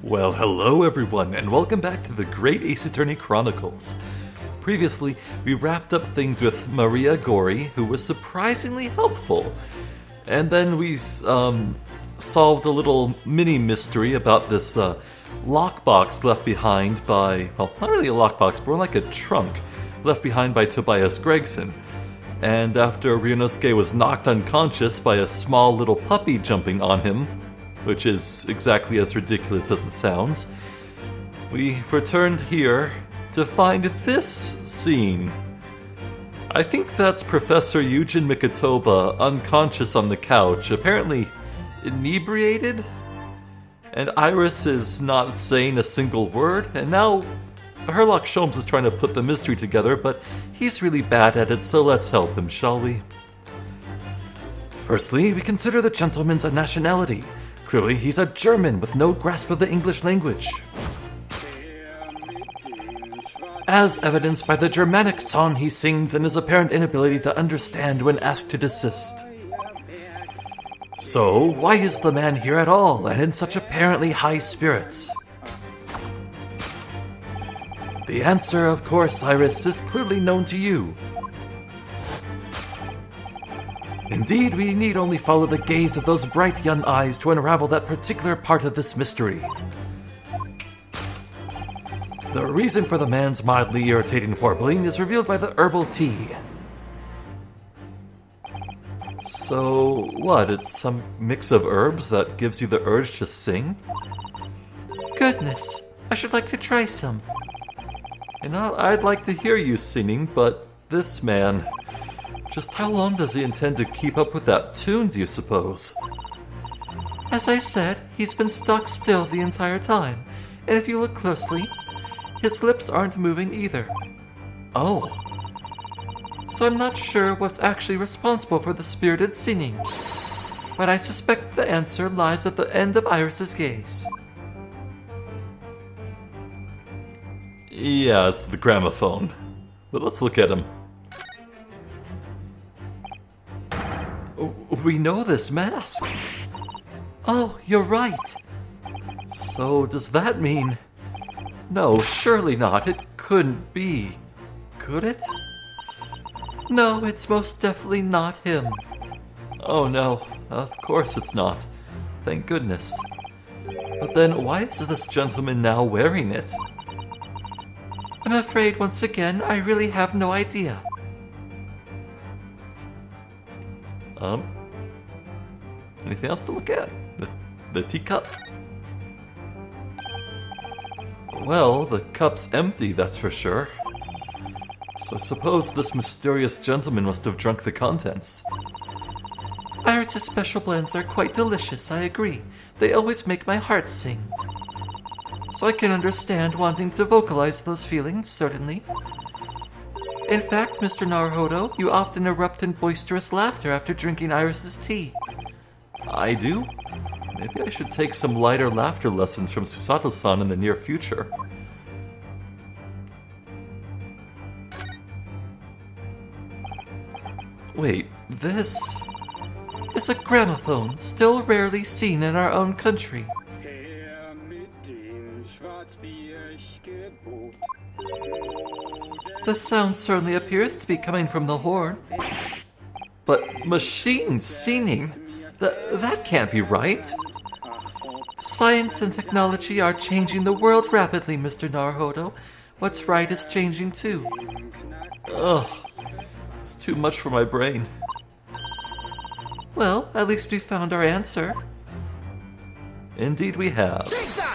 Well, hello everyone, and welcome back to the Great Ace Attorney Chronicles. Previously, we wrapped up things with Maria Gori, who was surprisingly helpful. And then we solved a little mini-mystery about this lockbox left behind by, well, not really a lockbox, but more like a trunk left behind by Tobias Gregson. And after Ryunosuke was knocked unconscious by a small little puppy jumping on him, which is exactly as ridiculous as it sounds, we returned here to find this scene. I think that's Professor Yujin Mikotoba unconscious on the couch, apparently inebriated, and Iris is not saying a single word, and now Herlock Sholmes is trying to put the mystery together, but he's really bad at it, so let's help him, shall we? Firstly, we consider the gentleman's nationality. Clearly, he's a German with no grasp of the English language, as evidenced by the Germanic song he sings and his apparent inability to understand when asked to desist. So, why is the man here at all, and in such apparently high spirits? The answer, of course, Iris, is clearly known to you. Indeed, we need only follow the gaze of those bright young eyes to unravel that particular part of this mystery. The reason for the man's mildly irritating warbling is revealed by the herbal tea. So, what, it's some mix of herbs that gives you the urge to sing? Goodness, I should like to try some. And I'd like to hear you singing, but this man... just how long does he intend to keep up with that tune, do you suppose? As I said, he's been stuck still the entire time, and if you look closely, his lips aren't moving either. Oh. So I'm not sure what's actually responsible for the spirited singing, but I suspect the answer lies at the end of Iris's gaze. Yeah, it's the gramophone. But let's look at him. We know this mask. Oh, you're right. So does that mean... No, surely not. It couldn't be. Could it? No, it's most definitely not him. Oh no, of course it's not. Thank goodness. But then why is this gentleman now wearing it? I'm afraid once again I really have no idea. Anything else to look at? The teacup? Well, the cup's empty, that's for sure. So I suppose this mysterious gentleman must have drunk the contents. Iris' special blends are quite delicious, I agree. They always make my heart sing. So I can understand wanting to vocalize those feelings, certainly. In fact, Mr. Naruhodo, you often erupt in boisterous laughter after drinking Iris' tea. I do? Maybe I should take some lighter laughter lessons from Susato-san in the near future. Wait, this is a gramophone, still rarely seen in our own country. The sound certainly appears to be coming from the horn. But machine singing? That can't be right. Science and technology are changing the world rapidly, Mr. Naruhodo. What's right is changing too. Ugh, it's too much for my brain. Well, at least we found our answer. Indeed we have. Take that!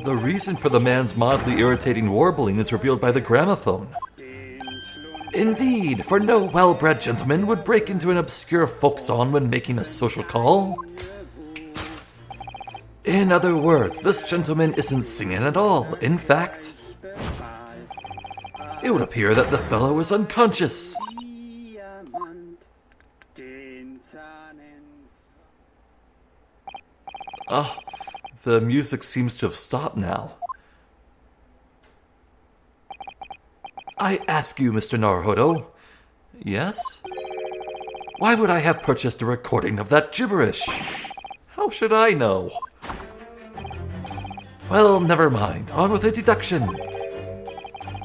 The reason for the man's mildly irritating warbling is revealed by the gramophone. Indeed, for no well-bred gentleman would break into an obscure folk song when making a social call. In other words, this gentleman isn't singing at all. In fact, it would appear that the fellow is unconscious. The music seems to have stopped now. I ask you, Mr. Naruhodo. Yes? Why would I have purchased a recording of that gibberish? How should I know? Well, never mind. On with the deduction.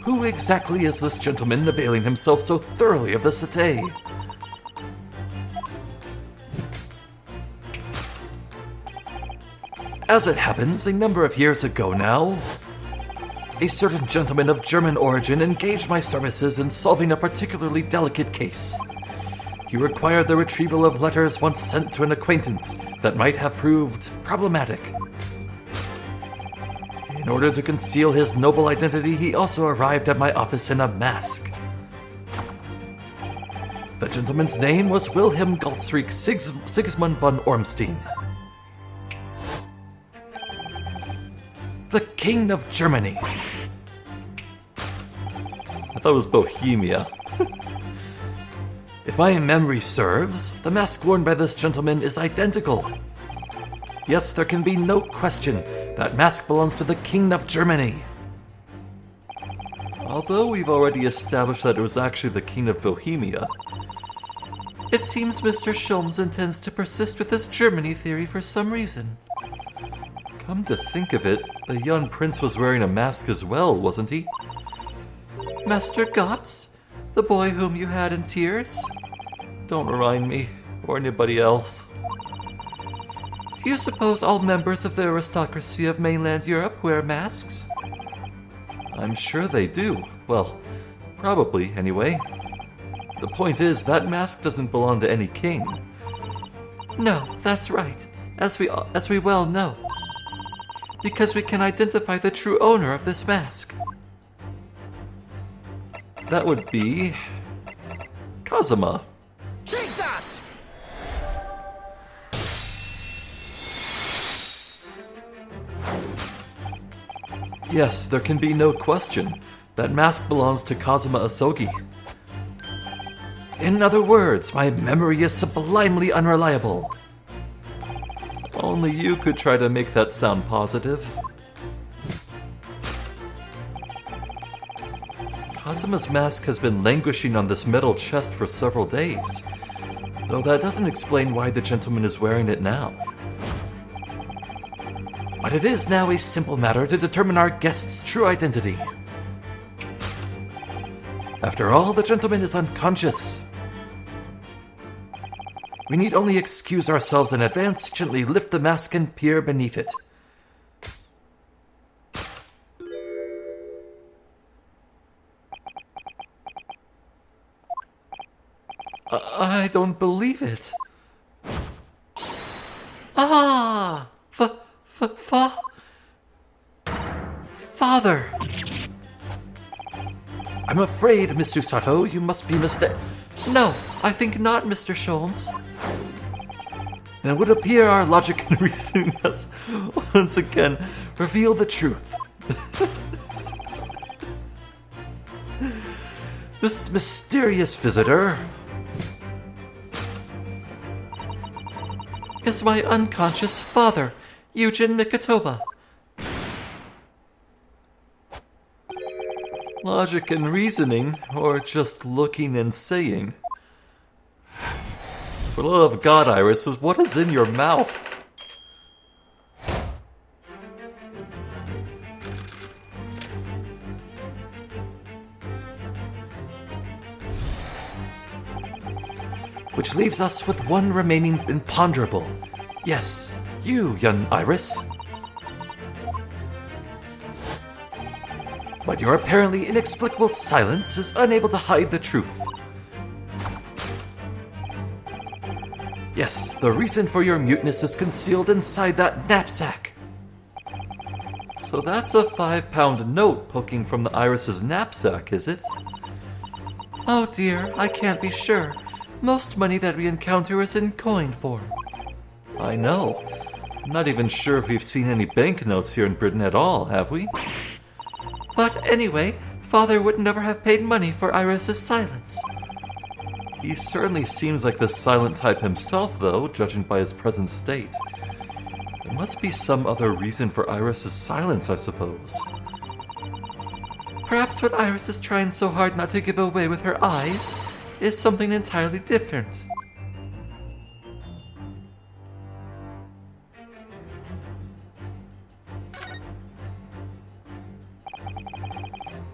Who exactly is this gentleman availing himself so thoroughly of the settee? As it happens, a number of years ago now, a certain gentleman of German origin engaged my services in solving a particularly delicate case. He required the retrieval of letters once sent to an acquaintance that might have proved problematic. In order to conceal his noble identity, he also arrived at my office in a mask. The gentleman's name was Wilhelm Goldstreak Sigismund von Ormstein. The King of Germany. I thought it was Bohemia. If my memory serves, the mask worn by this gentleman is identical. Yes, there can be no question that mask belongs to the King of Germany. Although we've already established that it was actually the King of Bohemia, it seems Mr. Sholmes intends to persist with his Germany theory for some reason. Come to think of it, the young prince was wearing a mask as well, wasn't he? Master Gotz? The boy whom you had in tears? Don't remind me, or anybody else. Do you suppose all members of the aristocracy of mainland Europe wear masks? I'm sure they do. Well, probably, anyway. The point is, that mask doesn't belong to any king. No, that's right, as we well know. Because we can identify the true owner of this mask. That would be Kazuma. Take that! Yes, there can be no question. That mask belongs to Kazuma Asogi. In other words, my memory is sublimely unreliable. Only you could try to make that sound positive. Kazuma's mask has been languishing on this metal chest for several days, though that doesn't explain why the gentleman is wearing it now. But it is now a simple matter to determine our guest's true identity. After all, the gentleman is unconscious. We need only excuse ourselves in advance, gently lift the mask and peer beneath it. I don't believe it. Ah! Father! I'm afraid, Mr. Sato, you must be mistaken. No, I think not, Mr. Sholmes. Then it would appear our logic and reasoning has once again revealed the truth. This mysterious visitor is my unconscious father, Eugen Mikotoba. Logic and reasoning, or just looking and saying? For the love of God, Iris, what is in your mouth? Which leaves us with one remaining imponderable. Yes, you, young Iris. But your apparently inexplicable silence is unable to hide the truth. Yes, the reason for your muteness is concealed inside that knapsack. So that's a £5 note poking from the Iris's knapsack, is it? Oh dear, I can't be sure. Most money that we encounter is in coin form. I know. I'm not even sure if we've seen any banknotes here in Britain at all, have we? But anyway, Father would never have paid money for Iris's silence. He certainly seems like the silent type himself, though, judging by his present state. There must be some other reason for Iris's silence, I suppose. Perhaps what Iris is trying so hard not to give away with her eyes is something entirely different.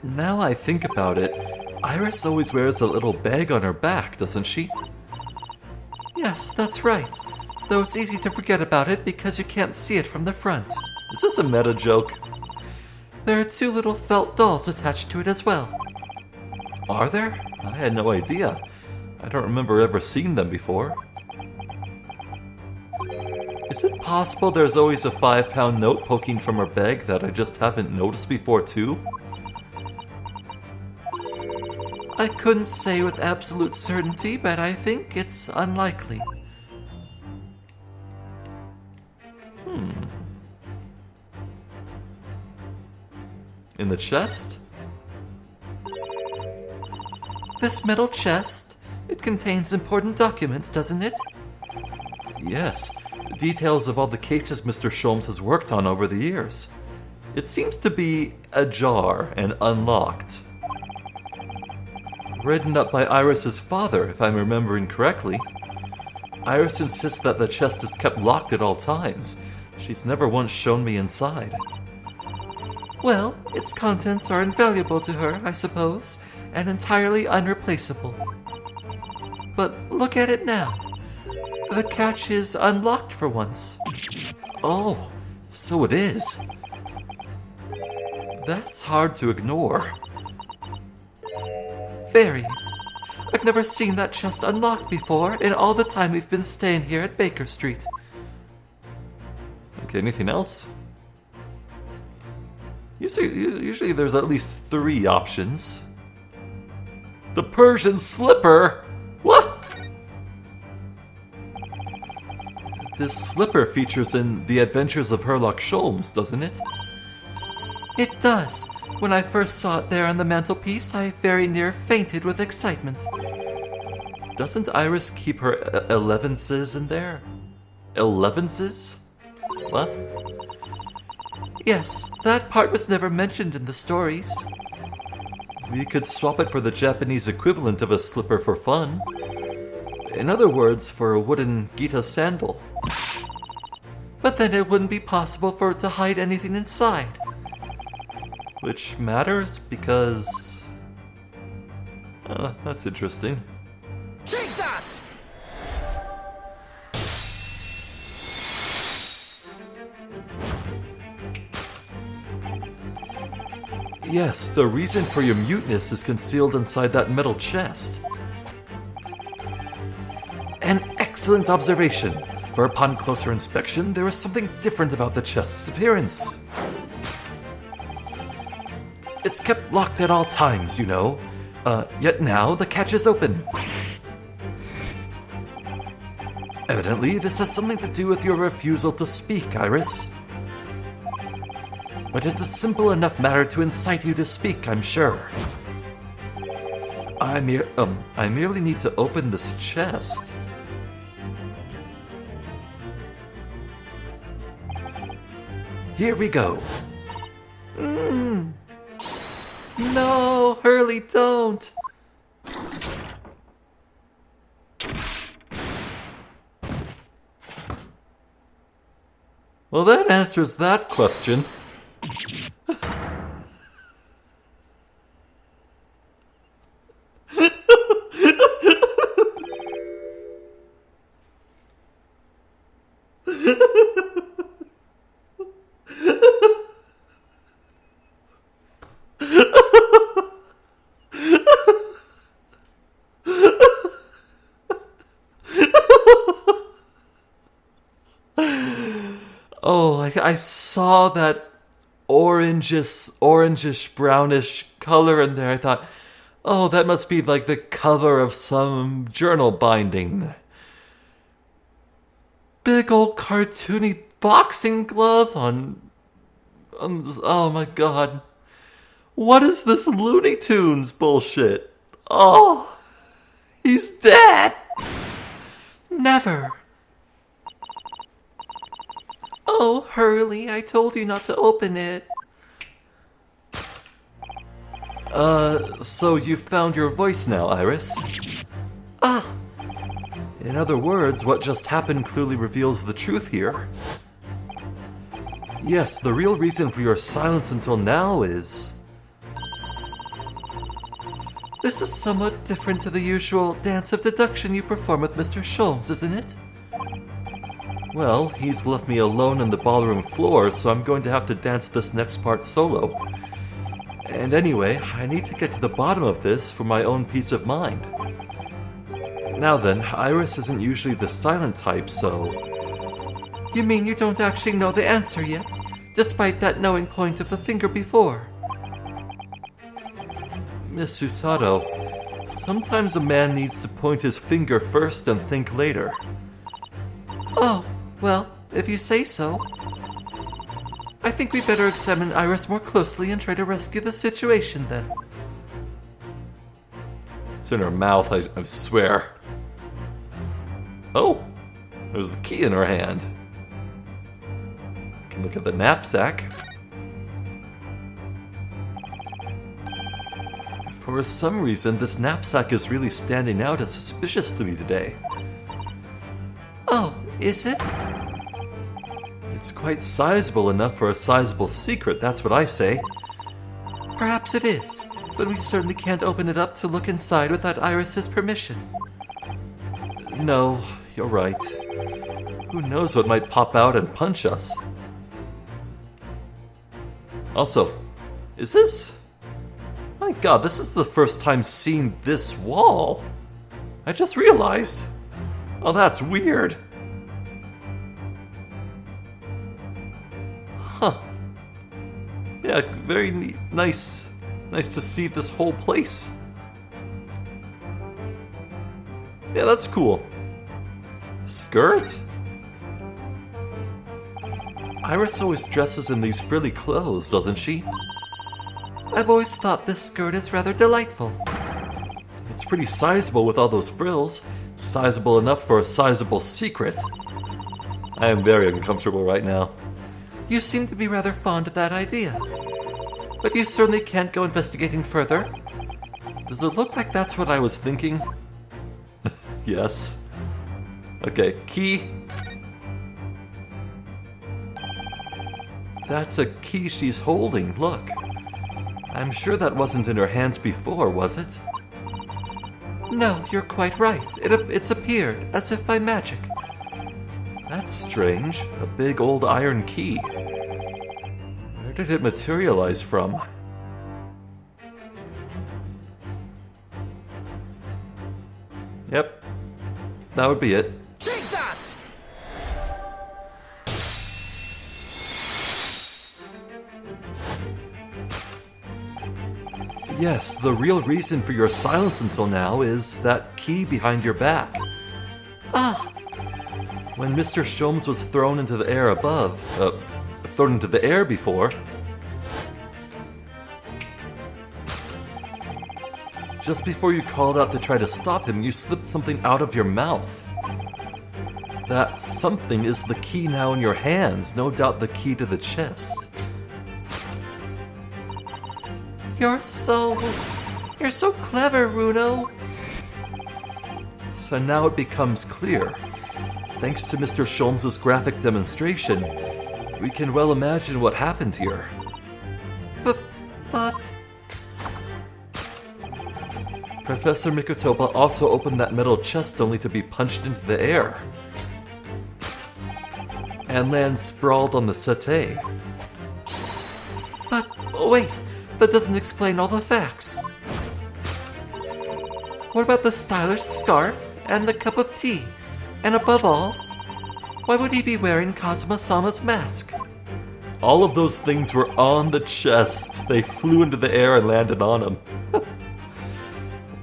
Now I think about it, Iris always wears a little bag on her back, doesn't she? Yes, that's right. Though it's easy to forget about it because you can't see it from the front. Is this a meta joke? There are 2 little felt dolls attached to it as well. Are there? I had no idea. I don't remember ever seeing them before. Is it possible there's always a 5-pound note poking from her bag that I just haven't noticed before too? I couldn't say with absolute certainty, but I think it's unlikely. In the chest? This metal chest, it contains important documents, doesn't it? Yes, details of all the cases Mr. Sholmes has worked on over the years. It seems to be ajar and unlocked. Written up by Iris's father, if I'm remembering correctly. Iris insists that the chest is kept locked at all times. She's never once shown me inside. Well, its contents are invaluable to her, I suppose, and entirely unreplaceable. But look at it now. The catch is unlocked for once. Oh, so it is. That's hard to ignore. Very. I've never seen that chest unlocked before in all the time we've been staying here at Baker Street. Okay, anything else? Usually there's at least 3 options. The Persian slipper? What? This slipper features in The Adventures of Sherlock Sholmes, doesn't it? It does. When I first saw it there on the mantelpiece, I very near fainted with excitement. Doesn't Iris keep her elevenses in there? Elevenses? What? Yes, that part was never mentioned in the stories. We could swap it for the Japanese equivalent of a slipper for fun. In other words, for a wooden Gita sandal. But then it wouldn't be possible for it to hide anything inside. Which matters because... that's interesting. Take that! Yes, the reason for your muteness is concealed inside that metal chest. An excellent observation, for upon closer inspection, there is something different about the chest's appearance. It's kept locked at all times, you know. Yet now the catch is open. Evidently, this has something to do with your refusal to speak, Iris. But it's a simple enough matter to incite you to speak, I'm sure. I merely need to open this chest. Here we go. No, Hurley, don't! Well, that answers that question. Oh, I saw that orangish brownish color in there. I thought, oh, that must be like the cover of some journal binding. Big old cartoony boxing glove on oh my god. What is this Looney Tunes bullshit? Oh, he's dead. Never. Oh, Hurley, I told you not to open it. So you found your voice now, Iris? Ah. In other words, what just happened clearly reveals the truth here. Yes, the real reason for your silence until now is... This is somewhat different to the usual dance of deduction you perform with Mr. Sholmes, isn't it? Well, he's left me alone on the ballroom floor, so I'm going to have to dance this next part solo. And anyway, I need to get to the bottom of this for my own peace of mind. Now then, Iris isn't usually the silent type, so... You mean you don't actually know the answer yet, despite that knowing point of the finger before? Miss Usato, sometimes a man needs to point his finger first and think later. Oh, well, if you say so. I think we better examine Iris more closely and try to rescue the situation then. It's in her mouth, I swear. Oh, there's a key in her hand. Can look at the knapsack. For some reason, this knapsack is really standing out as suspicious to me today. Oh, is it? It's quite sizable enough for a sizable secret, that's what I say. Perhaps it is, but we certainly can't open it up to look inside without Iris's permission. No, you're right. Who knows what might pop out and punch us? Also, is this... My god, this is the first time seeing this wall. I just realized. Oh, that's weird. Huh. Yeah, very neat. Nice to see this whole place. Yeah, that's cool. Skirt? Iris always dresses in these frilly clothes, doesn't she? I've always thought this skirt is rather delightful. It's pretty sizable with all those frills. Sizable enough for a sizable secret. I am very uncomfortable right now. You seem to be rather fond of that idea. But you certainly can't go investigating further. Does it look like that's what I was thinking? Yes. Okay, key. That's a key she's holding, look. I'm sure that wasn't in her hands before, was it? No, you're quite right. It's appeared, as if by magic. That's strange. A big old iron key. Where did it materialize from? Yep. That would be it. Take that! Yes, the real reason for your silence until now is that key behind your back. Ah! When Mr. Sholmes was thrown into the air thrown into the air before, just before you called out to try to stop him, you slipped something out of your mouth. That something is the key now in your hands, no doubt the key to the chest. You're so clever, Runo. So now it becomes clear. Thanks to Mr. Sholmes' graphic demonstration, we can well imagine what happened here. But... Professor Mikotoba also opened that metal chest only to be punched into the air. And land sprawled on the settee. But, wait, that doesn't explain all the facts. What about the stylish scarf and the cup of tea? And above all, why would he be wearing Kazuma-sama's mask? All of those things were on the chest. They flew into the air and landed on him.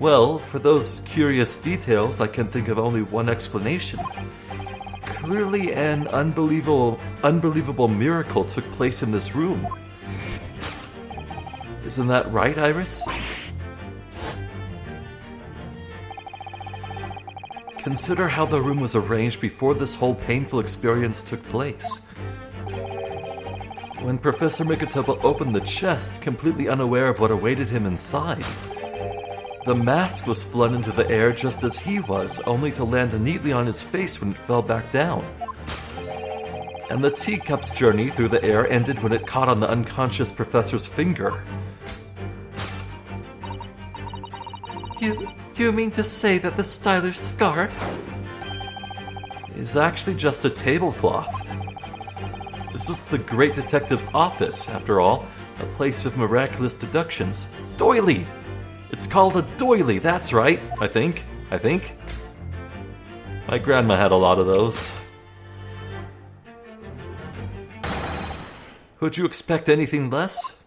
Well, for those curious details, I can think of only one explanation. Clearly an unbelievable miracle took place in this room. Isn't that right, Iris? Consider how the room was arranged before this whole painful experience took place. When Professor Mikotoba opened the chest, completely unaware of what awaited him inside, the mask was flung into the air just as he was, only to land neatly on his face when it fell back down. And the teacup's journey through the air ended when it caught on the unconscious professor's finger. You mean to say that the stylish scarf is actually just a tablecloth? This is the great detective's office, after all, a place of miraculous deductions. Doily! It's called a doily, that's right, I think. My grandma had a lot of those. Would you expect anything less?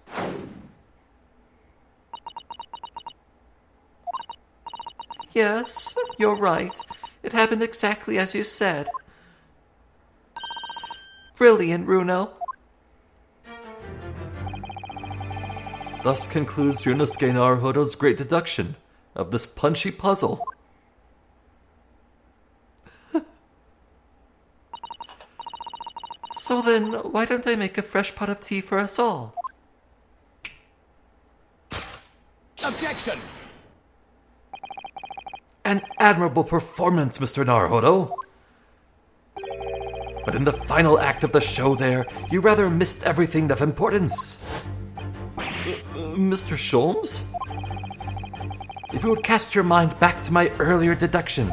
Yes, you're right. It happened exactly as you said. Brilliant, Runo. Thus concludes Ryunosuke Naruhodo's great deduction of this punchy puzzle. So then, why don't I make a fresh pot of tea for us all? Objection! An admirable performance, Mr. Naruhodo. But in the final act of the show there, you rather missed everything of importance. Mr. Sholmes? If you would cast your mind back to my earlier deduction.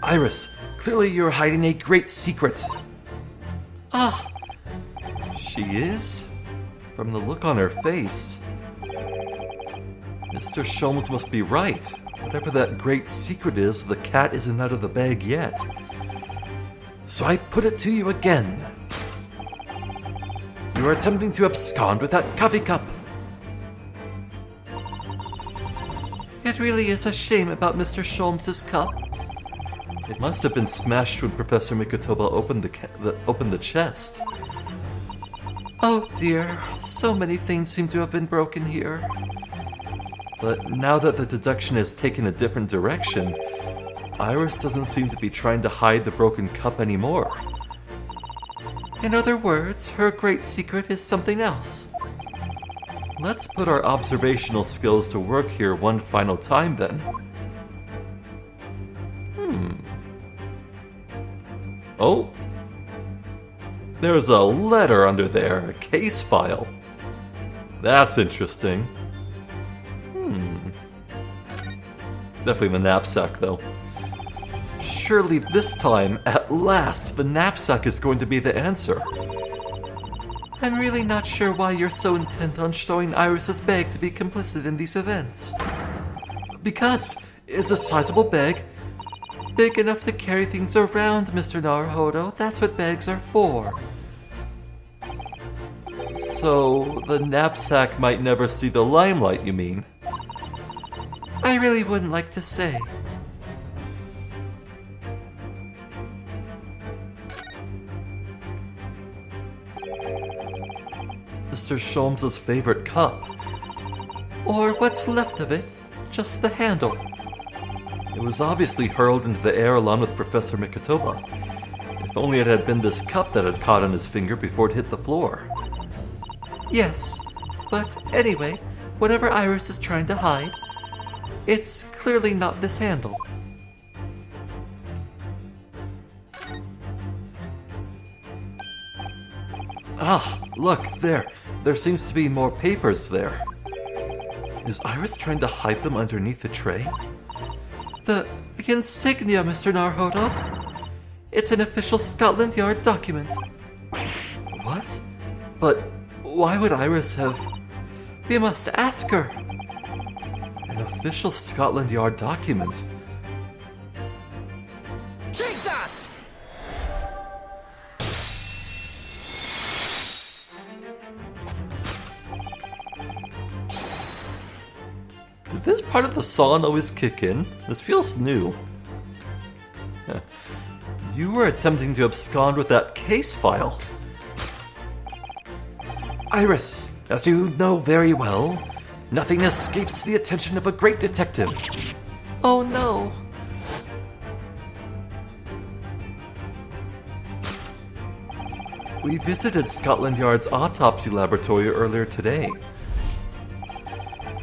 Iris, clearly you're hiding a great secret. Ah, She is? From the look on her face. Mr. Sholmes must be right. Whatever that great secret is, the cat isn't out of the bag yet. So I put it to you again. You are attempting to abscond with that coffee cup. it really is a shame about Mr. Sholmes' cup. It must have been smashed when Professor Mikotoba opened the chest. Oh dear, so many things seem to have been broken here. But now that the deduction has taken a different direction, Iris doesn't seem to be trying to hide the broken cup anymore. In other words, her great secret is something else. Let's put our observational skills to work here one final time then. Oh. There's a letter under there, a case file. That's interesting. Definitely the knapsack, though. Surely this time, at last, the knapsack is going to be the answer. I'm really not sure why you're so intent on showing Iris's bag to be complicit in these events. Because it's a sizable bag. Big enough to carry things around, Mr. Naruhodo. That's what bags are for. So, the knapsack might never see the limelight, you mean? I really wouldn't like to say. Mr. Sholmes' favorite cup. Or what's left of it, just the handle. It was obviously hurled into the air along with Professor Mikotoba. If only it had been this cup that had caught on his finger before it hit the floor. Yes, but anyway, whatever Iris is trying to hide, it's clearly not this handle. Ah, look, there. There seems to be more papers there. Is Iris trying to hide them underneath the tray? The insignia, Mr. Naruhodo. It's an official Scotland Yard document. What? But why would Iris have We must ask her. an official Scotland Yard document? Take that! Did this part of the song always kick in? This feels new. You were attempting to abscond with that case file. Iris, as you know very well, nothing escapes the attention of a great detective. Oh no. We visited Scotland Yard's autopsy laboratory earlier today.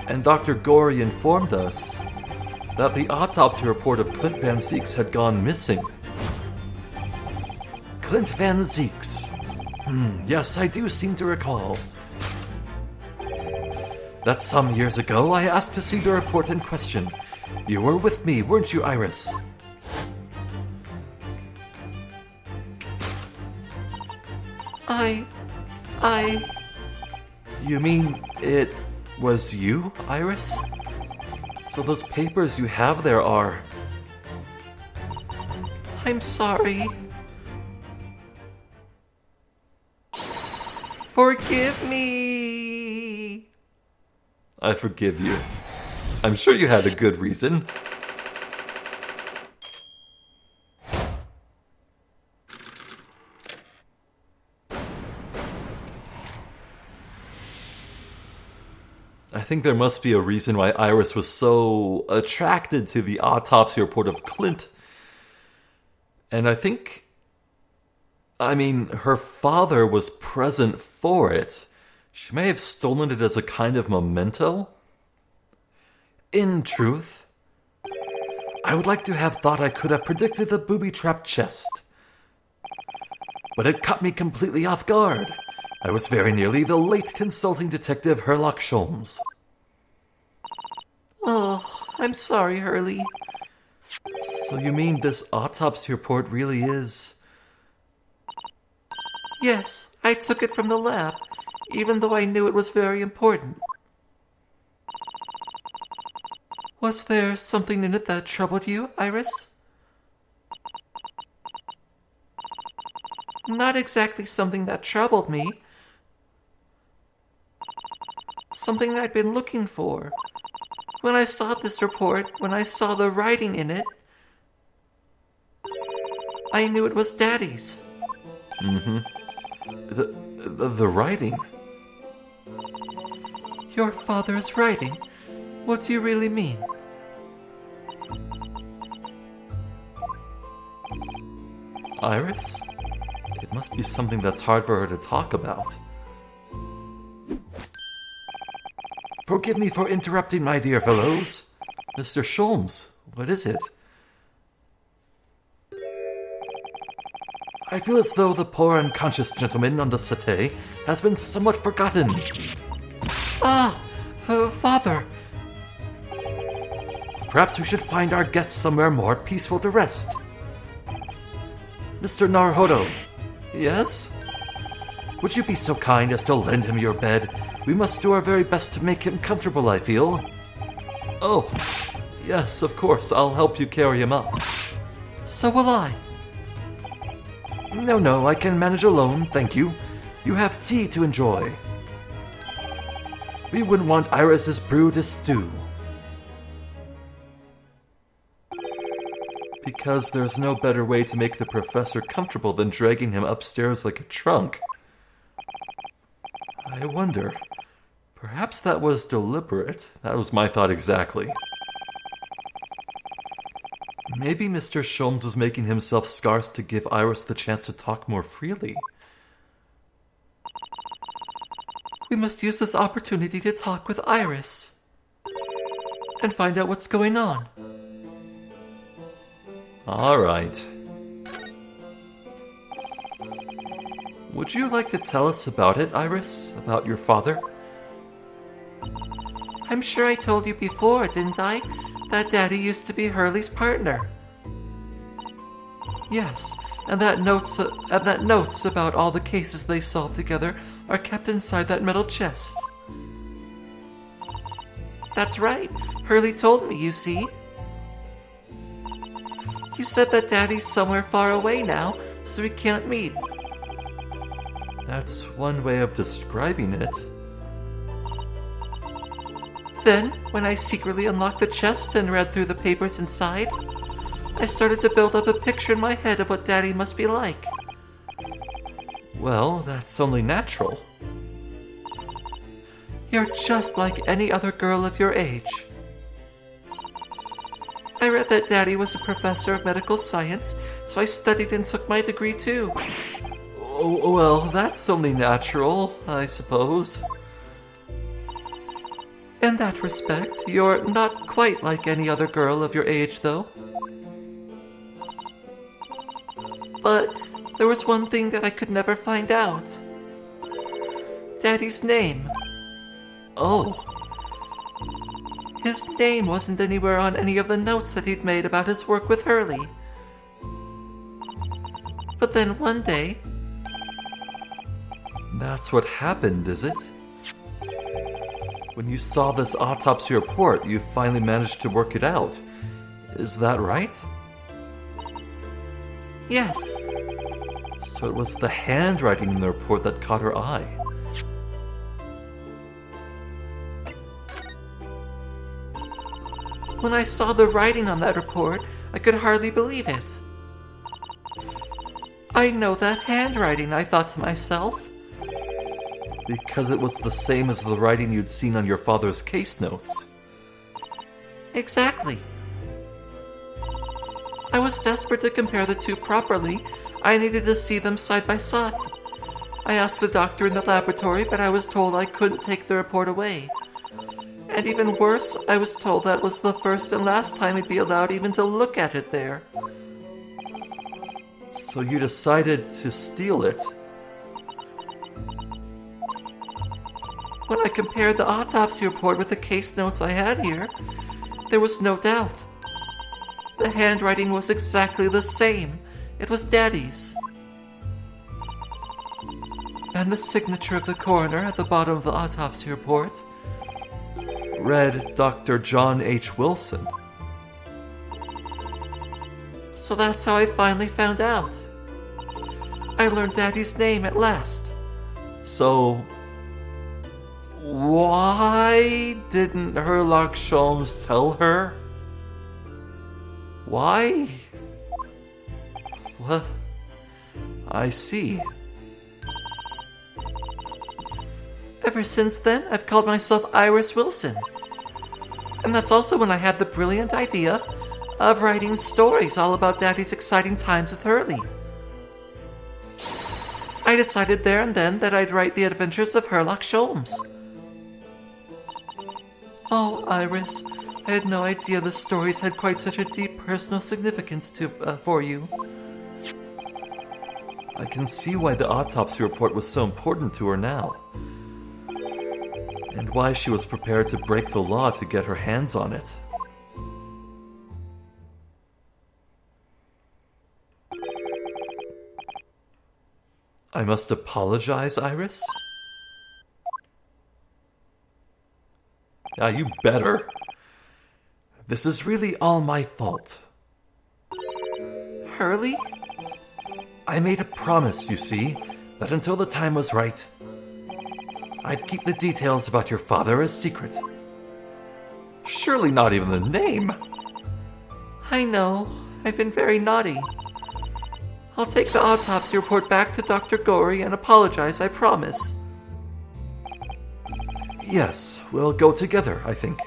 And Dr. Gorey informed us that the autopsy report of Clint Van Zieks had gone missing. Clint Van Zieks. Yes, I do seem to recall. that some years ago I asked to see the report in question. You were with me, weren't you, Iris? You mean it was you, Iris? So those papers you have there are... I'm sorry. Forgive me! I forgive you. I'm sure you had a good reason. I think there must be a reason why Iris was so attracted to the autopsy report of Clint. And I think... her father was present for it. She may have stolen it as a kind of memento. In truth, I would like to have thought I could have predicted the booby-trapped chest. But it caught me completely off guard. I was very nearly the late consulting detective Herlock Sholmes. Oh, I'm sorry, Hurley. So you mean this autopsy report really is... Yes, I took it from the lab, even though I knew it was very important. Was there something in it that troubled you, Iris? Not exactly something that troubled me. Something I'd been looking for. When I saw this report, when I saw the writing in it, I knew it was Daddy's. The writing? Your father's writing? What do you really mean? Iris? It must be something that's hard for her to talk about. Forgive me for interrupting, my dear fellows. Mr. Sholmes, what is it? I feel as though the poor unconscious gentleman on the settee has been somewhat forgotten. Father. Perhaps we should find our guest somewhere more peaceful to rest. Mr. Naruhodo. Yes? Would you be so kind as to lend him your bed? We must do our very best to make him comfortable, I feel. Oh, yes, of course. I'll help you carry him up. So will I. No, I can manage alone, thank you. You have tea to enjoy. We wouldn't want Iris's brew to stew. Because there's no better way to make the professor comfortable than dragging him upstairs like a trunk. I wonder... Perhaps that was deliberate. That was my thought exactly. Maybe Mr. Sholmes was making himself scarce to give Iris the chance to talk more freely. We must use this opportunity to talk with Iris. And find out what's going on. All right. Would you like to tell us about it, Iris? About your father? I'm sure I told you before, didn't I? That Daddy used to be Hurley's partner. Yes, and that notes about all the cases they solved together are kept inside that metal chest. That's right. Hurley told me, you see. He said that Daddy's somewhere far away now, so we can't meet. That's one way of describing it. Then, when I secretly unlocked the chest and read through the papers inside, I started to build up a picture in my head of what Daddy must be like. Well, that's only natural. You're just like any other girl of your age. I read that Daddy was a professor of medical science, so I studied and took my degree too. Oh, well, that's only natural, I suppose. In that respect, you're not quite like any other girl of your age, though. But there was one thing that I could never find out. Daddy's name. Oh, His name wasn't anywhere on any of the notes that he'd made about his work with Hurley. But then one day... That's what happened, is it? When you saw this autopsy report, you finally managed to work it out. Is that right? Yes. So it was the handwriting in the report that caught her eye. When I saw the writing on that report, I could hardly believe it. I know that handwriting, I thought to myself. Because it was the same as the writing you'd seen on your father's case notes. Exactly. I was desperate to compare the two properly. I needed to see them side by side. I asked the doctor in the laboratory, but I was told I couldn't take the report away. And even worse, I was told that was the first and last time he'd be allowed even to look at it there. So you decided to steal it? When I compared the autopsy report with the case notes I had here, there was no doubt. The handwriting was exactly the same. It was Daddy's. And the signature of the coroner at the bottom of the autopsy report read Dr. John H. Wilson. So that's how I finally found out. I learned Daddy's name at last. So, why didn't Herlock Sholmes tell her? Why? What? I see. Ever since then, I've called myself Iris Wilson. And that's also when I had the brilliant idea of writing stories all about Daddy's exciting times with Hurley. I decided there and then that I'd write the adventures of Herlock Sholmes. Oh, Iris, I had no idea the stories had quite such a deep personal significance for you. I can see why the autopsy report was so important to her now. And why she was prepared to break the law to get her hands on it. I must apologize, Iris? Yeah, you better. This is really all my fault. Hurley? I made a promise, you see, that until the time was right, I'd keep the details about your father a secret. Surely not even the name. I know. I've been very naughty. I'll take the autopsy report back to Dr. Gorey and apologize, I promise. Yes, we'll go together, I think.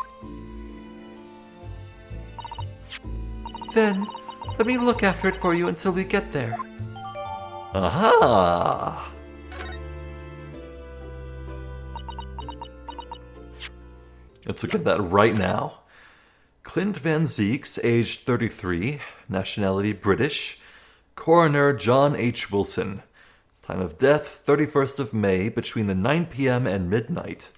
Then, let me look after it for you until we get there. Aha! Let's look at that right now. Clint Van Zeeks, age 33, nationality British. Coroner John H. Wilson. Time of death, 31st of May, between the 9 p.m. and midnight.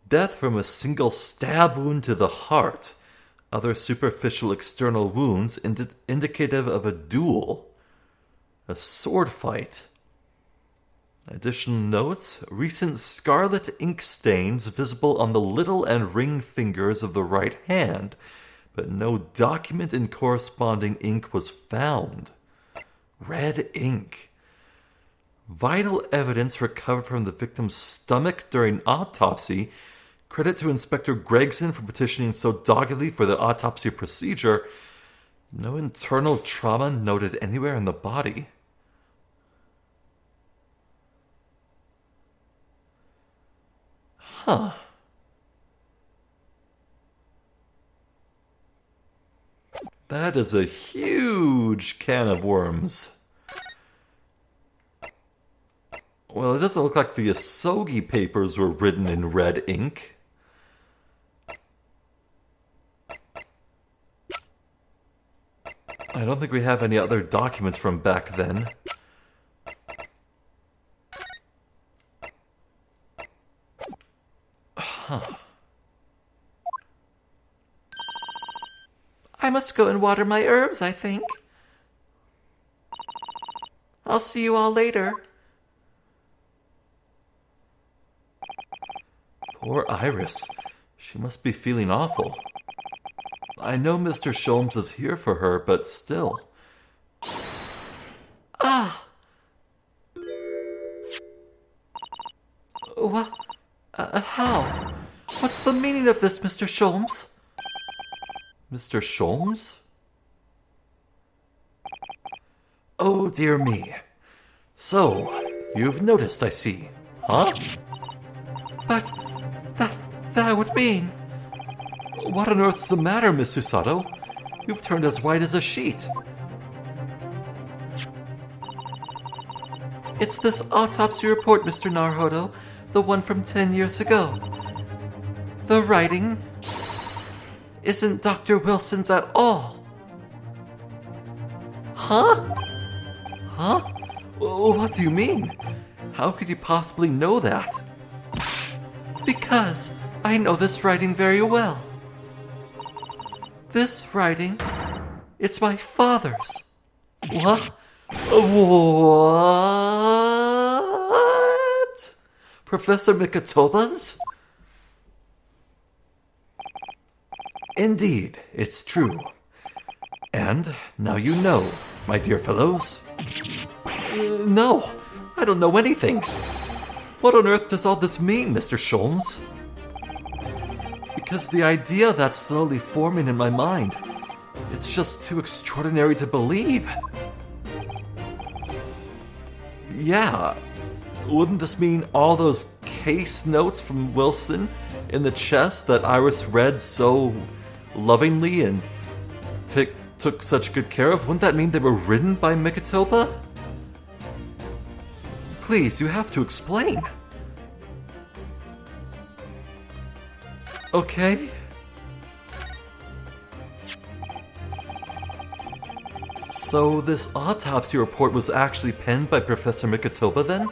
Death from a single stab wound to the heart. Other superficial external wounds indicative of a duel. A sword fight. Additional notes, recent scarlet ink stains visible on the little and ring fingers of the right hand, but no document in corresponding ink was found. Red ink. Vital evidence recovered from the victim's stomach during autopsy. Credit to Inspector Gregson for petitioning so doggedly for the autopsy procedure. No internal trauma noted anywhere in the body. Huh. That is a huge can of worms. Well, it doesn't look like the Asogi papers were written in red ink. I don't think we have any other documents from back then. Huh. I must go and water my herbs, I think. I'll see you all later. Poor Iris. She must be feeling awful. I know Mr. Sholmes is here for her, but still. Ah! What? How? What's the meaning of this, Mr. Sholmes? Mr. Sholmes? Oh, dear me. So, you've noticed, I see. Huh? But that would mean... What on earth's the matter, Miss Susato? You've turned as white as a sheet. It's this autopsy report, Mr. Naruhodo, the one from 10 years ago. The writing isn't Dr. Wilson's at all. Huh? Huh? What do you mean? How could you possibly know that? Because I know this writing very well. This writing, it's my father's. What? What? Professor Mikotoba's? Indeed, it's true. And now you know, my dear fellows. No, I don't know anything. What on earth does all this mean, Mr. Sholmes? Because the idea that's slowly forming in my mind, it's just too extraordinary to believe. Yeah, wouldn't this mean all those case notes from Wilson in the chest that Iris read so lovingly and took such good care of? Wouldn't that mean they were written by Mikotoba? Please, you have to explain. Okay. So this autopsy report was actually penned by Professor Mikotoba then?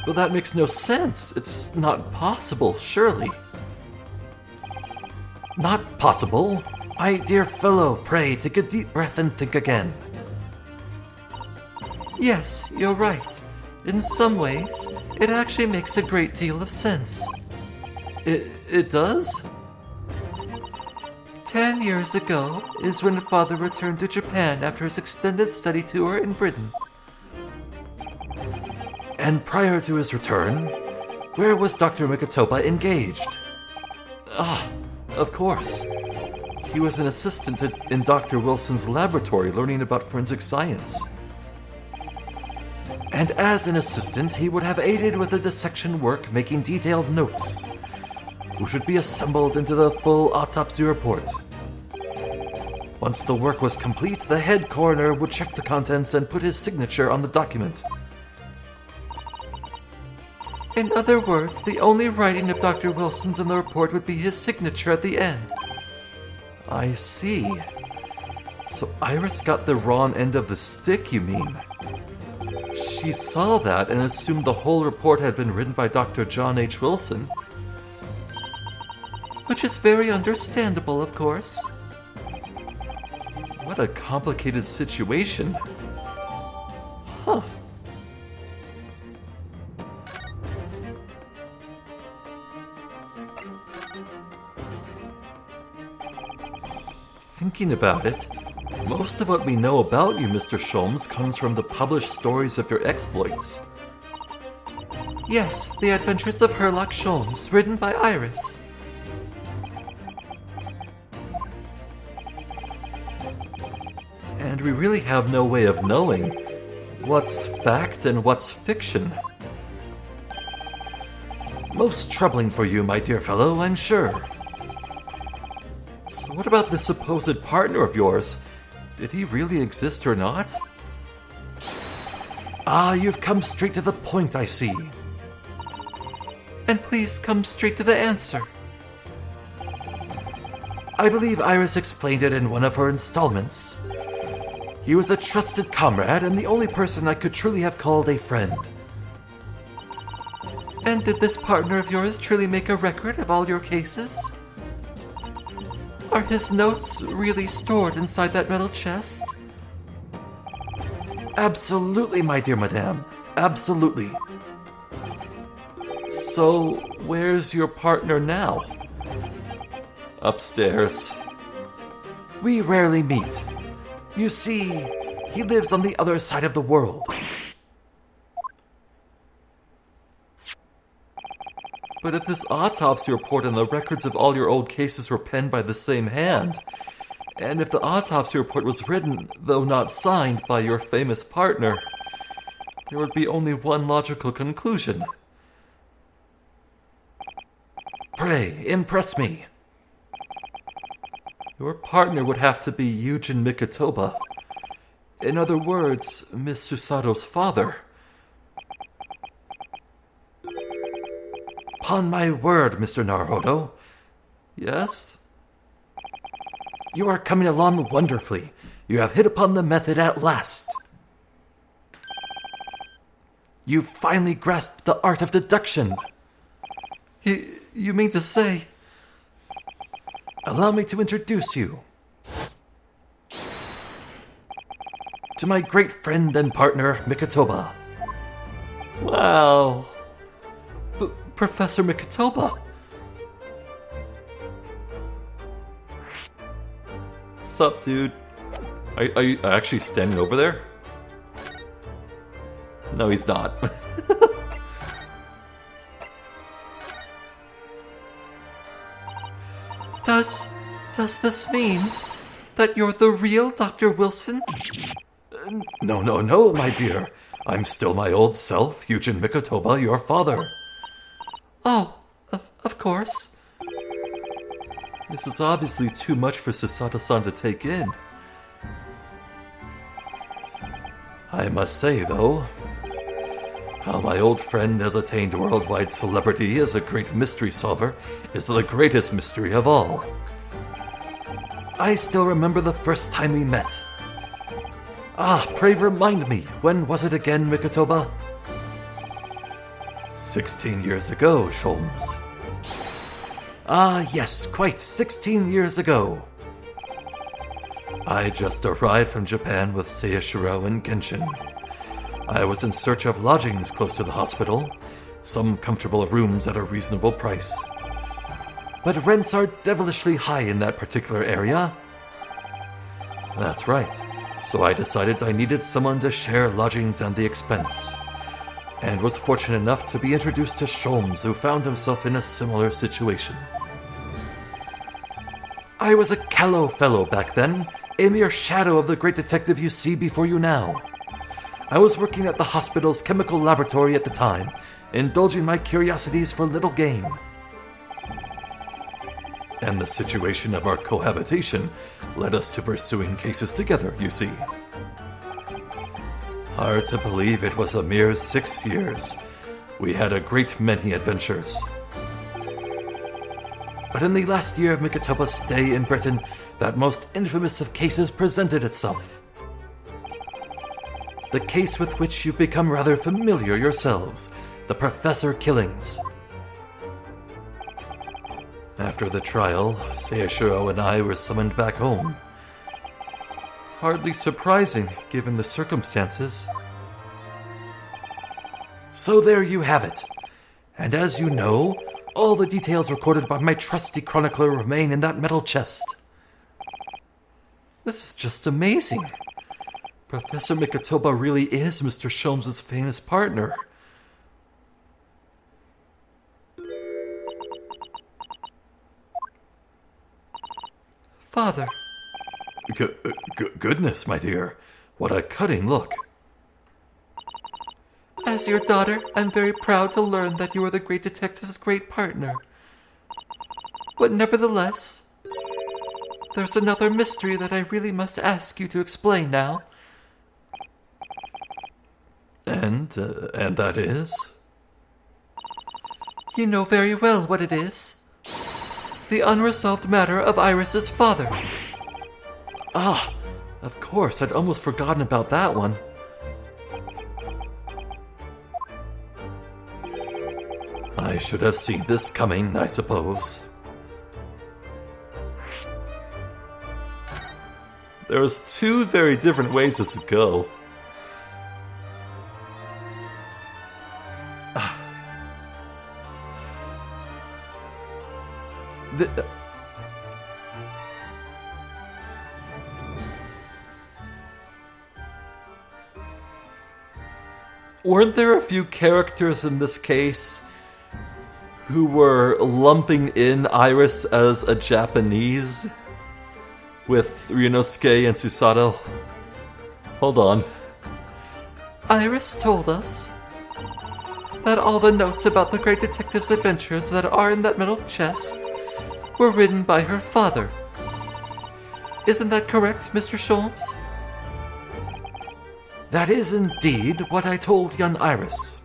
But that makes no sense. It's not possible, surely. Not possible? My dear fellow, pray take a deep breath and think again. Yes, you're right. In some ways, it actually makes a great deal of sense. It does? 10 years ago is when Father returned to Japan after his extended study tour in Britain. And prior to his return, where was Dr. Mikotoba engaged? Ah, of course. He was an assistant in Dr. Wilson's laboratory learning about forensic science. And as an assistant, he would have aided with the dissection work, making detailed notes, which should be assembled into the full autopsy report. Once the work was complete, the head coroner would check the contents and put his signature on the document. In other words, the only writing of Dr. Wilson's in the report would be his signature at the end. I see. So Iris got the wrong end of the stick, you mean? She saw that and assumed the whole report had been written by Dr. John H. Wilson. Which is very understandable, of course. What a complicated situation. Huh. Thinking about it, most of what we know about you, Mr. Sholmes, comes from the published stories of your exploits. Yes, The Adventures of Herlock Sholmes, written by Iris. And we really have no way of knowing what's fact and what's fiction. Most troubling for you, my dear fellow, I'm sure. So what about this supposed partner of yours? Did he really exist or not? Ah, you've come straight to the point, I see. And please come straight to the answer. I believe Iris explained it in one of her installments. He was a trusted comrade and the only person I could truly have called a friend. And did this partner of yours truly make a record of all your cases? Are his notes really stored inside that metal chest? Absolutely, my dear madame. Absolutely. So, where's your partner now? Upstairs. We rarely meet. You see, he lives on the other side of the world. But if this autopsy report and the records of all your old cases were penned by the same hand, and if the autopsy report was written, though not signed, by your famous partner, there would be only one logical conclusion. Pray, impress me. Your partner would have to be Yujin Mikotoba. In other words, Miss Susato's father. Upon my word, Mr. Naruhodo. Yes? You are coming along wonderfully. You have hit upon the method at last. You've finally grasped the art of deduction. You mean to say... Allow me to introduce you to my great friend and partner, Mikotoba. Wow. Professor Mikotoba. Sup, dude? Are you actually standing over there? No, he's not. Does this mean that you're the real Dr. Wilson? No, my dear. I'm still my old self, Yujin Mikotoba, your father. Oh, of course. This is obviously too much for Susato-san to take in. I must say, though, how my old friend has attained worldwide celebrity as a great mystery solver is the greatest mystery of all. I still remember the first time we met. Pray remind me, when was it again, Mikotoba? 16 years ago, Sholmes. Yes, quite 16 years ago. I just arrived from Japan with Seishiro and Genshin. I was in search of lodgings close to the hospital, some comfortable rooms at a reasonable price. But rents are devilishly high in that particular area. That's right, so I decided I needed someone to share lodgings and the expense, and was fortunate enough to be introduced to Sholmes, who found himself in a similar situation. I was a callow fellow back then, a mere shadow of the great detective you see before you now. I was working at the hospital's chemical laboratory at the time, indulging my curiosities for little gain. And the situation of our cohabitation led us to pursuing cases together, you see. Hard to believe it was a mere 6 years. We had a great many adventures. But in the last year of Mikotoba's stay in Britain, that most infamous of cases presented itself. The case with which you've become rather familiar yourselves, the Professor killings. After the trial, Seishiro and I were summoned back home. Hardly surprising, given the circumstances. So there you have it. And as you know, all the details recorded by my trusty chronicler remain in that metal chest. This is just amazing. Professor Mikotoba really is Mr. Sholmes' famous partner. Father. Goodness, my dear. What a cutting look. As your daughter, I'm very proud to learn that you are the great detective's great partner. But nevertheless, there's another mystery that I really must ask you to explain now. And that is? You know very well what it is. The unresolved matter of Iris's father. Of course, I'd almost forgotten about that one. I should have seen this coming, I suppose. There was two very different ways this could go. Weren't there a few characters in this case who were lumping in Iris as a Japanese with Ryunosuke and Susato? Hold on. Iris told us that all the notes about the great detective's adventures that are in that metal chest were written by her father. Isn't that correct, Mr. Sholmes? That is indeed what I told young Iris.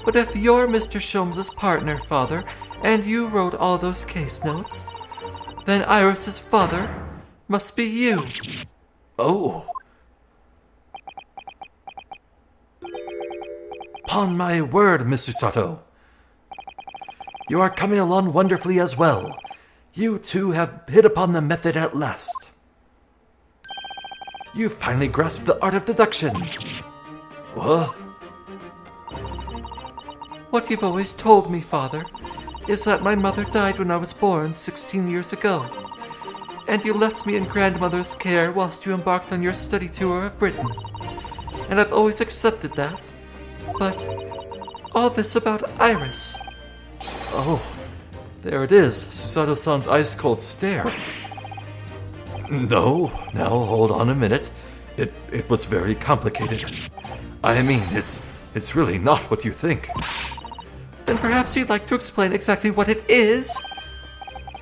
But if you're Mr. Sholmes' partner, Father, and you wrote all those case notes, then Iris's father must be you. Oh. Upon my word, Mr. Sato. You are coming along wonderfully as well. You two have hit upon the method at last. You finally grasped the art of deduction. What? What you've always told me, Father, is that my mother died when I was born 16 years ago, and you left me in grandmother's care whilst you embarked on your study tour of Britain. And I've always accepted that. But all this about Iris. Oh, there it is, Susato-san's ice-cold stare. No, now hold on a minute. It was very complicated. I mean, it's really not what you think. Then perhaps you'd like to explain exactly what it is?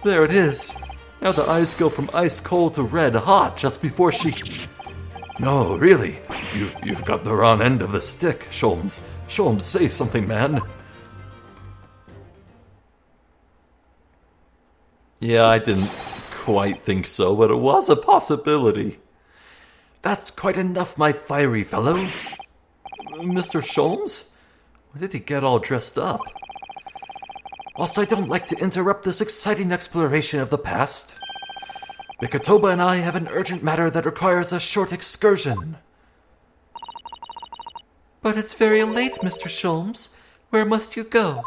There it is. Now the eyes go from ice-cold to red-hot just before she... No, really, you've got the wrong end of the stick, Sholmes. Sholmes, say something, man. Yeah, I didn't quite think so, but it was a possibility. That's quite enough, my fiery fellows. Mr. Sholmes? Why did he get all dressed up? Whilst I don't like to interrupt this exciting exploration of the past, Mikatoba and I have an urgent matter that requires a short excursion. But it's very late, Mr. Sholmes. Where must you go?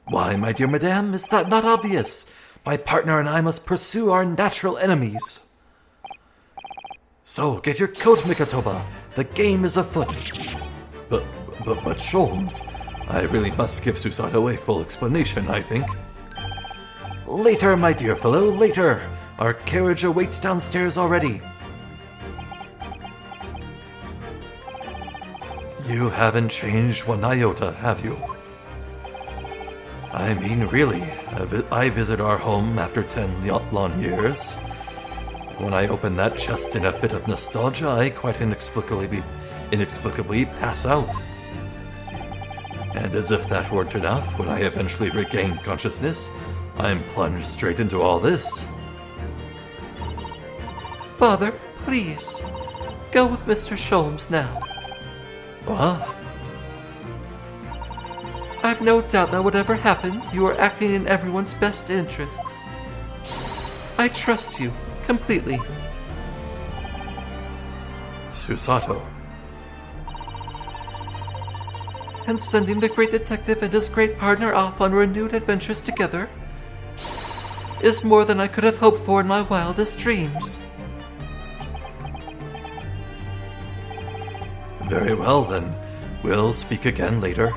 Why, my dear madame, is that not obvious? My partner and I must pursue our natural enemies. So, get your coat, Mikatoba. The game is afoot. But Sholmes, I really must give Susato a full explanation, I think. Later, my dear fellow, later. Our carriage awaits downstairs already. You haven't changed one iota, have you? I mean, really, I visit our home after 10 long years. When I open that chest in a fit of nostalgia, I quite inexplicably pass out. And as if that weren't enough, when I eventually regain consciousness, I'm plunged straight into all this. Father, please, go with Mr. Sholmes now. What? I've no doubt that whatever happened, you are acting in everyone's best interests. I trust you completely. Susato. And sending the great detective and his great partner off on renewed adventures together is more than I could have hoped for in my wildest dreams. Very well, then. We'll speak again later.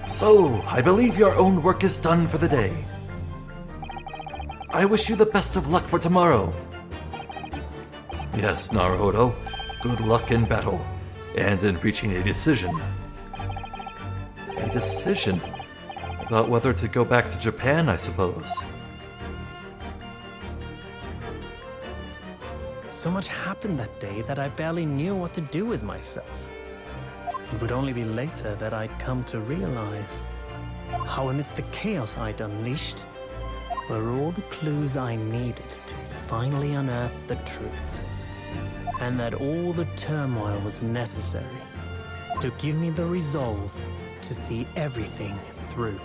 So, I believe your own work is done for the day. I wish you the best of luck for tomorrow. Yes, Naruhodo, good luck in battle, and in reaching a decision. A decision? About whether to go back to Japan, I suppose. So much happened that day that I barely knew what to do with myself. It would only be later that I'd come to realize how amidst the chaos I'd unleashed were all the clues I needed to finally unearth the truth. And that all the turmoil was necessary to give me the resolve to see everything through.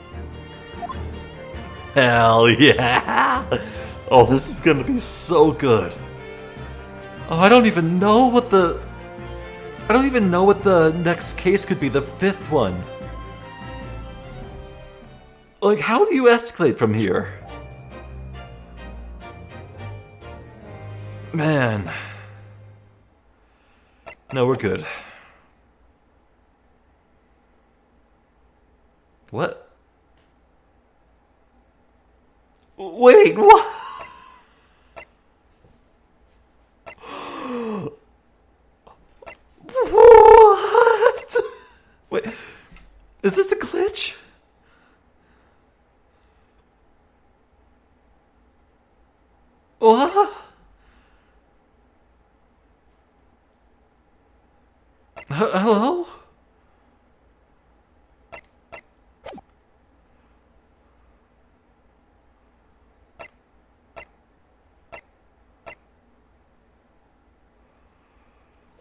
Hell yeah! Oh, this is gonna be so good. Oh, I don't even know what the next case could be, the fifth one. Like, how do you escalate from here? Man. No, we're good. What? Wait, what? What? Wait, is this a glitch? What? Hello?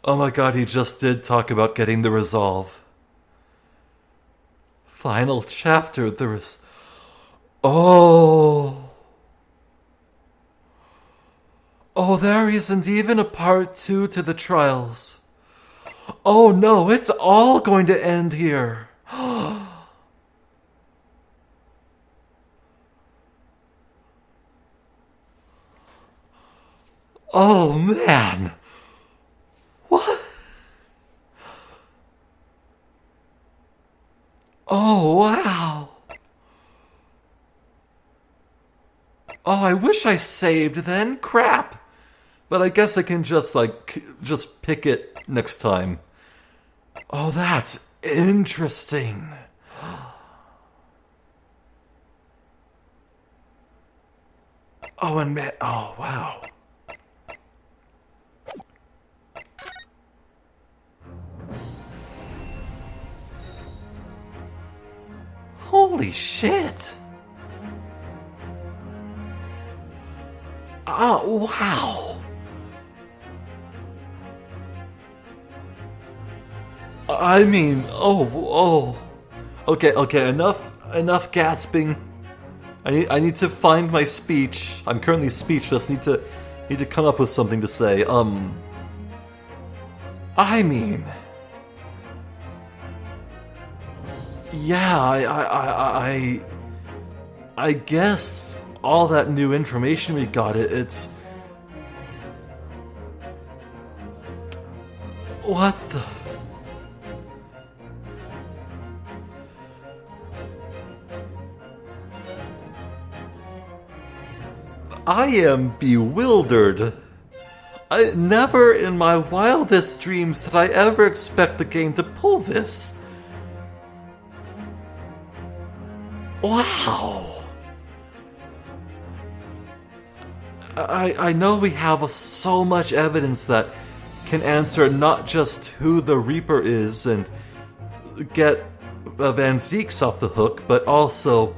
Oh my god, he just did talk about getting the resolve. Final chapter, Oh. Oh, there isn't even a part 2 to the trials. Oh no, it's all going to end here. Oh man. What? Oh wow. Oh, I wish I saved then. Crap. But I guess I can just pick it next time. Oh, that's interesting. Oh, and man, oh wow. Holy shit. Oh, wow. I mean, oh. Okay, enough gasping. I need to find my speech. I'm currently speechless. Need to come up with something to say. I mean, yeah, I guess all that new information we got, it's... What the... I am bewildered. I never in my wildest dreams did I ever expect the game to pull this. Wow. I know we have so much evidence that can answer not just who the Reaper is and get Van Zieks off the hook, but also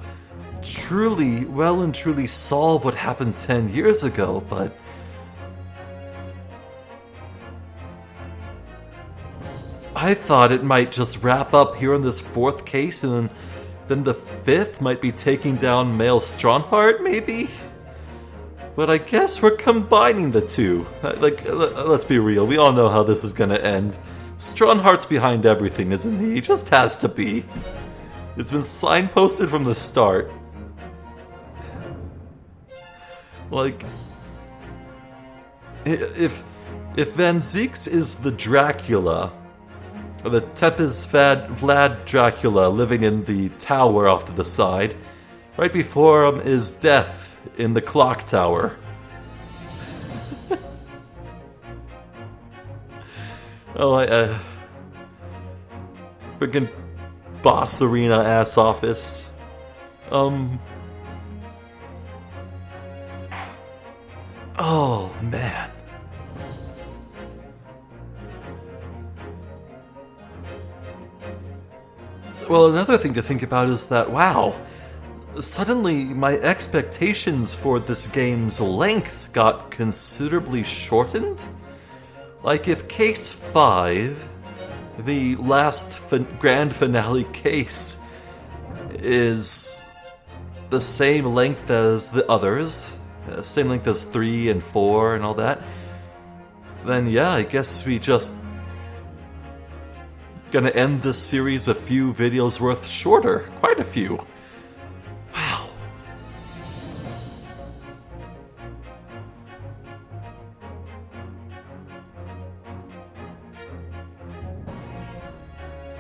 truly solve what happened 10 years ago, but... I thought it might just wrap up here in this fourth case, and then the fifth might be taking down Male Strongheart, maybe? But I guess we're combining the two. Let's be real, we all know how this is gonna end. Strongheart's behind everything, isn't he? He just has to be. It's been signposted from the start. Like, if Van Zieks is the Dracula, the Tepes Vlad Dracula living in the tower off to the side, right before him is Death in the clock tower. Oh, freaking boss arena ass office. Oh, man. Well, another thing to think about is that, wow, suddenly my expectations for this game's length got considerably shortened. Like, if Case 5, the last grand finale case, is the same length as the others, same length as 3 and 4 and all that, then yeah, I guess we just gonna end this series a few videos worth shorter. Quite a few. Wow.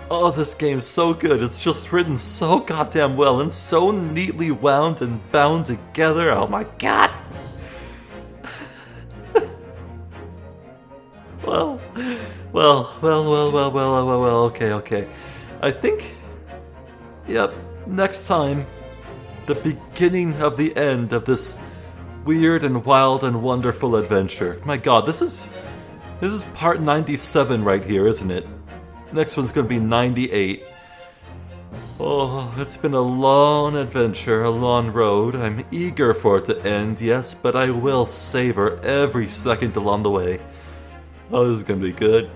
Oh, this game's so good. It's just written so goddamn well and so neatly wound and bound together. Oh my god. Well, okay. I think, yep, next time, the beginning of the end of this weird and wild and wonderful adventure. My god, this is part 97 right here, isn't it? Next one's gonna be 98. Oh, it's been a long adventure, a long road. I'm eager for it to end, yes, but I will savor every second along the way. Oh, this is gonna be good.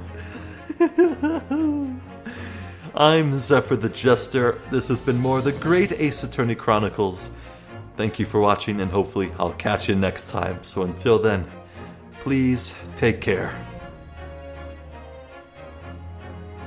I'm Zephyr the Jester. This has been more of the Great Ace Attorney Chronicles. Thank you for watching, and hopefully I'll catch you next time. So until then, please take care.